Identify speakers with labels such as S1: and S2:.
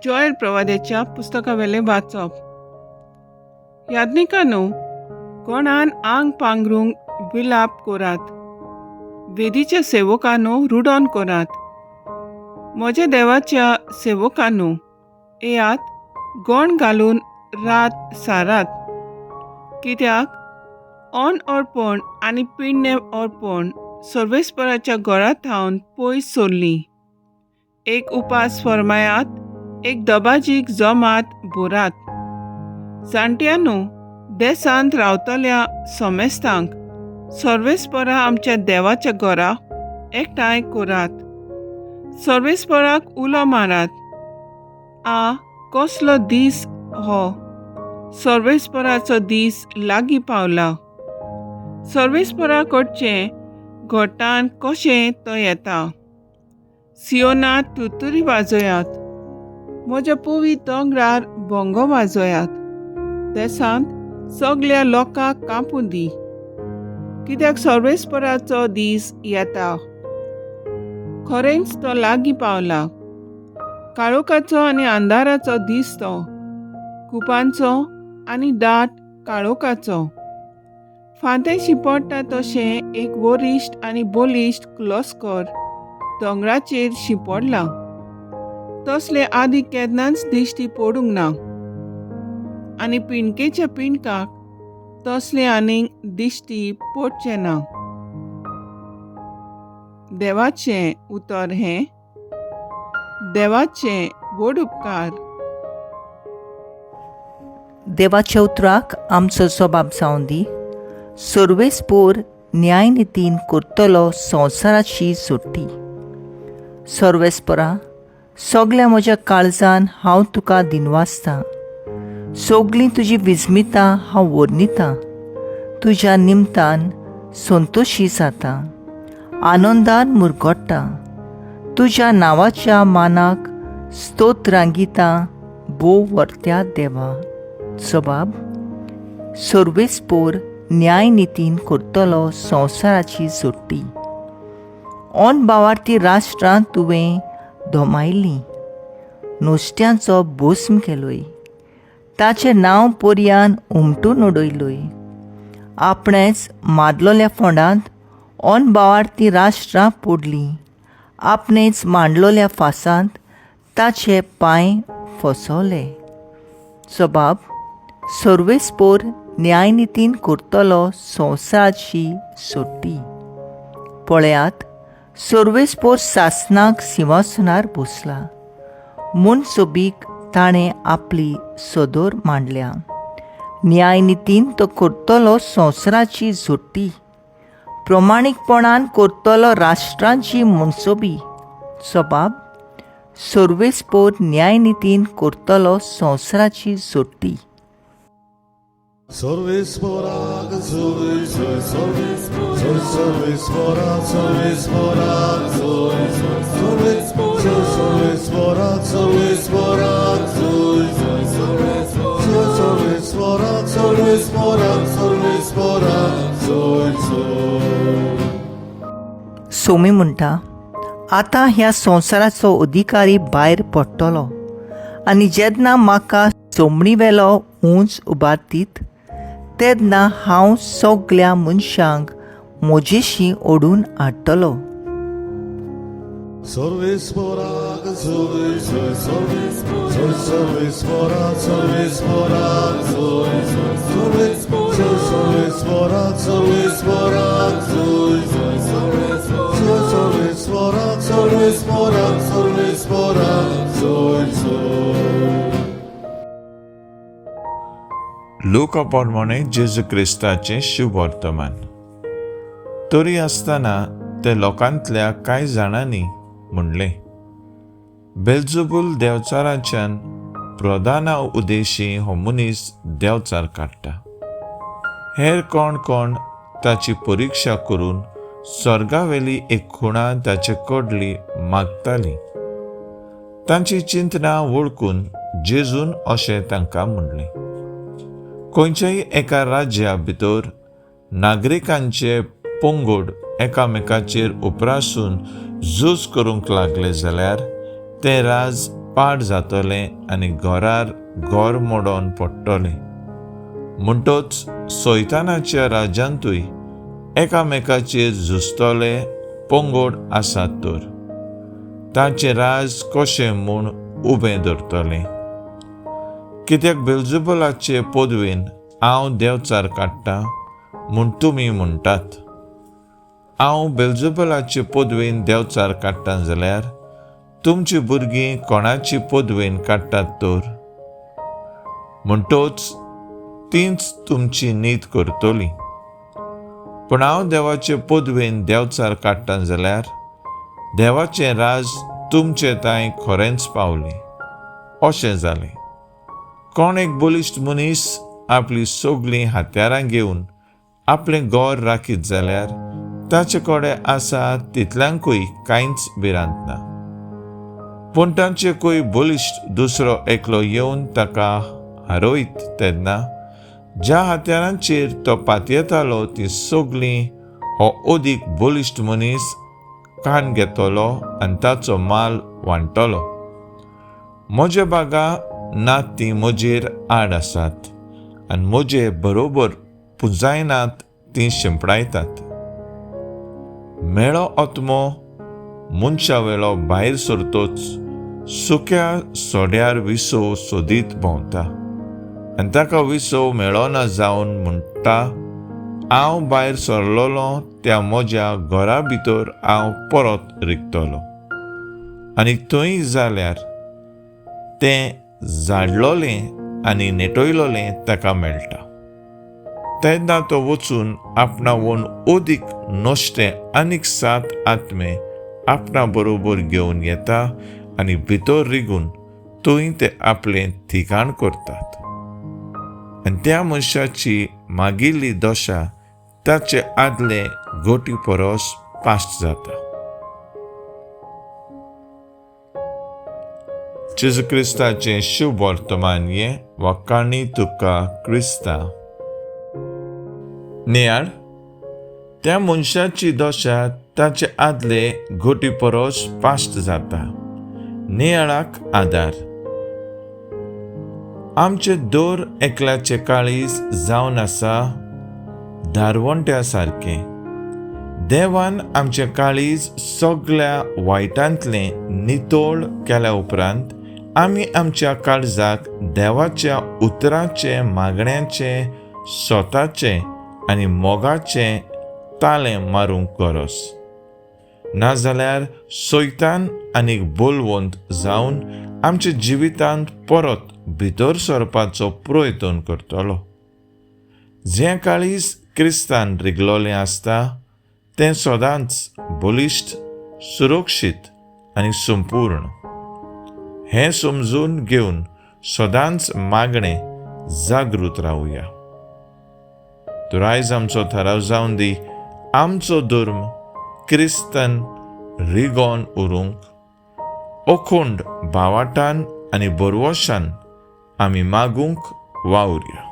S1: जॉयल प्रवाद्याच्या पुस्तकावेले वाचप. याज्ञिकांनो, कोणान आंग पांघरूंक विलाप करात. वेदीच्या सेवकांनो, रुडोन करात. म्हज्या देवाच्या सेवकांनो, येयात गोण घालून रात सारात. कित्याक ओन अर्पण आनी पिण्णे अर्पण सर्वेस्पराच्या घरा थावन पयस सोडली. एक उपास फरमायात, एक दबाजीक जमात बोरात. जाणट्यांनो, देसांत रावतल्या सोमेस्तांक सर्वेस्परा आमच्या देवाच्या घरा एकठांय करात. सर्वेस्पराक उलो मारात. कसलो दीस हो! सर्वेस्पराचो दीस लागीं पावला. सर्वेस्परा कडचें घोटान कशें तो येता. सियोनात तुतुरी वाजोयात. म्हज्या पुवी दोंगरार भोंगो वाजोयात. देसांत सगळ्या लोकांक कांपू दी. कित्याक सर्वेस्पराचो दीस येता. खरेंच तो लागीं पावला. काळोखाचो आनी अंधाराचो दीस तो, कुपांचो आनी दाट काळोखाचो. फांतें शिंपडटा तशें एक वरिश्ट आनी बलिश्ट क्लोस्कर दोंगराचेर शिंपडला. तसले आदी केन्नाच दिश्टी पडूंक ना, आनी पिणकेच्या पिणकाक तसले आनीक दिश्टी पडचे ना. देवाचें उतर हें. देवाचें व्हड उपकार.
S2: देवाच्या उतराक आमचो जबाब जावन दी. सर्वेस्पोर न्याय नितीन करतलो संवसाराची सोडटी. सर्वेस्परा, सगळ्या म्हज्या काळजान हांव तुका दिनवासतां. सगळीं तुजी विस्मितां हांव वर्णितां. तुज्या निमतान संतोशी जाता, आनंदान मुरगोडटा. तुज्या नांवाच्या मानाक स्तोत्र रांगितां, भोव वर्त्या देवा. जबाब: सर्वेस्पोर न्याय नितीन करतलो संवसाराची जोडटी. ओन भावार्थी राष्ट्रां तुवें धोमायल्लीं. नुस्त्यांचो भस्म केलोय. ताचें नांव पर्यान उमटून उडयलोय. आपणेच मारलोल्या फोंडांत ओन भावार्थी राष्ट्रां पडलीं. आपणेच मांडलोल्या फासांत ताचे पांय फसवले. जबाब: सर्वेस्पोर न्याय नितीन करतलो संवसाराची सोडटी. पळयात, सर्वेस्पोर सासनाक सिंहासनार बसला. मुनसोबीक ताणें आपली सदर मांडल्या. न्याय नितीन तो करतलो संवसाराची जोडटी. प्रमाणीकपणान करतलो राष्ट्रांची मुनसोबी. जबाब: सर्वेस्पोर न्याय नितीन करतलो संवसाराची जोडटी.
S3: Sorvesporak, sorvesporak, sorvesporak, sorvesporak, sorvesporak,
S2: Somi म्हणटा, आतां ह्या संवसाराचो अधिकारी भायर पडटलो आनी जेन्ना म्हाका सोमणी वेलो उंच उबारतीत, तेन्ना हांव सगळ्या मनशांक म्हजेशी ओडून हाडटलो.
S3: Sorvesporak, sorvesporak, sorvesporak, sorvesporak,
S4: लोक प्रमाणे जेजू क्रिस्ताचें शुभ वर्तमान. तरी आसतना ते लोकांतल्या कांय जाणांनी म्हणलें, बेल्झेबूल देंवचाराच्यान प्रधाना उद्देशी हो मनीस देंवचार काडटा. हेर कोण कोण ताची परिक्षा करून स्वर्गावेली एक खुणा ताचे कडली मागताली. तांची चिंतना वळखून जेजून अशें तांकां म्हणलें, खंयच्याय एका राज्या भितर नागरिकांचे पंगड एकामेकाचेर उपरासून झूज करूंक लागले जाल्यार तें राज पाड जातलें आनी घोरार घर मोडोन पडटलें. म्हणटोच सैतानाच्या राज्यांतूय एकामेकाचेर झुजतले पंगड आसात तर ताचें राज कशें म्हूण उबें धरतलें. कित्याक बेलझेबुलाचे पदवेन हांव देंवचार काडटां म्हूण तुमी म्हणटात. हांव बेलझेबुलाचे पदवेन देंवचार काडटां जाल्यार तुमचीं भुरगीं कोणाची पदवेन काडटात तर? म्हणटोच तींच तुमची नीत करतलीं. पूण हांव देवाचे पदवेन देंवचार काडटां जाल्यार देवाचें राज तुमचे ताईं खरेंच पावलें. अशें जालें. कोण एक बलिश्ट मनीस आपलीं सगळीं हात्यारां घेवन आपलें घर राखीत जाल्यार ताचे कडेन आसा तितल्यांकूय कांयच भिरांत ना. पूण तांचे कोय बलिश्ट दुसरो एकलो येवन ताका हारोयत तेन्ना ज्या हात्यारांचेर तो पातयेतालो तीं सगळीं हो अदीक बलिश्ट मनीस कान घेतलो आनी ताचो माल वांटतलो. म्हजे बागा नात तीं म्हजेर आड आसात आनी म्हजे बरोबर पुंजायनात तीं शिंपडायतात. मेळो आत्मो मनशा वेलो भायर सरतोच सुक्या सोड्यार विसो सोदीत भोंवता आनी ताका विसो मेळोना जावन म्हणटा, हांव भायर सरलोलों त्या म्हज्या घरा भितर हांव परत रिगतलों. आनी थंय जाल्यार तें झाडलोलें आनी नेटयलोलें ताका मेळटा. तेन्ना तो वचून आपणा वोन अदीक नश्टे आनीक 7 आत्मे आपणा बरोबर घेवन येता आनी भितर रिगून थंय ते आपलें ठिकाण करतात. आनी त्या मनशाची मागिल्ली दशा ताचे आदले गोटी परस पास्ट जाता. जेजू क्रिस्ताचें शुभ वर्तमान हें वकाणी तुका क्रिस्ता. नियाळ, त्या मनशाची दशा ताचे आदले गोटी परस पास्ट जाता. नियाळाक आदार. आमचे दर एकल्याचे काळीज जावन आसा धारवंट्या सारकें. देवान आमचें काळीज सगळ्या वायटांतलें नितोळ केल्या उपरांत आमी आमच्या काळजाक देवाच्या उतराचे मागण्यांचे स्वताचे आनी मोगाचें तालें मारूंक गरज. नाजाल्यार सैतान आनीक बोलवंत जावन आमच्या जिवितांत परत भितर सरपाचो प्रयत्न करतलो. जें काळीज क्रिस्तान रिगलोलें आसता तें सदांच बलिश्ट, सुरक्षीत आनी संपूर्ण. हें समजून घेवन सदांच मागणें जागृत रावुया. तर आयज आमचो थाराव जावन दी आमचो धर्म क्रिस्तान रिगोन उरूंक अखंड भावाटान आनी बरवशान आमी मागूंक वावुरया.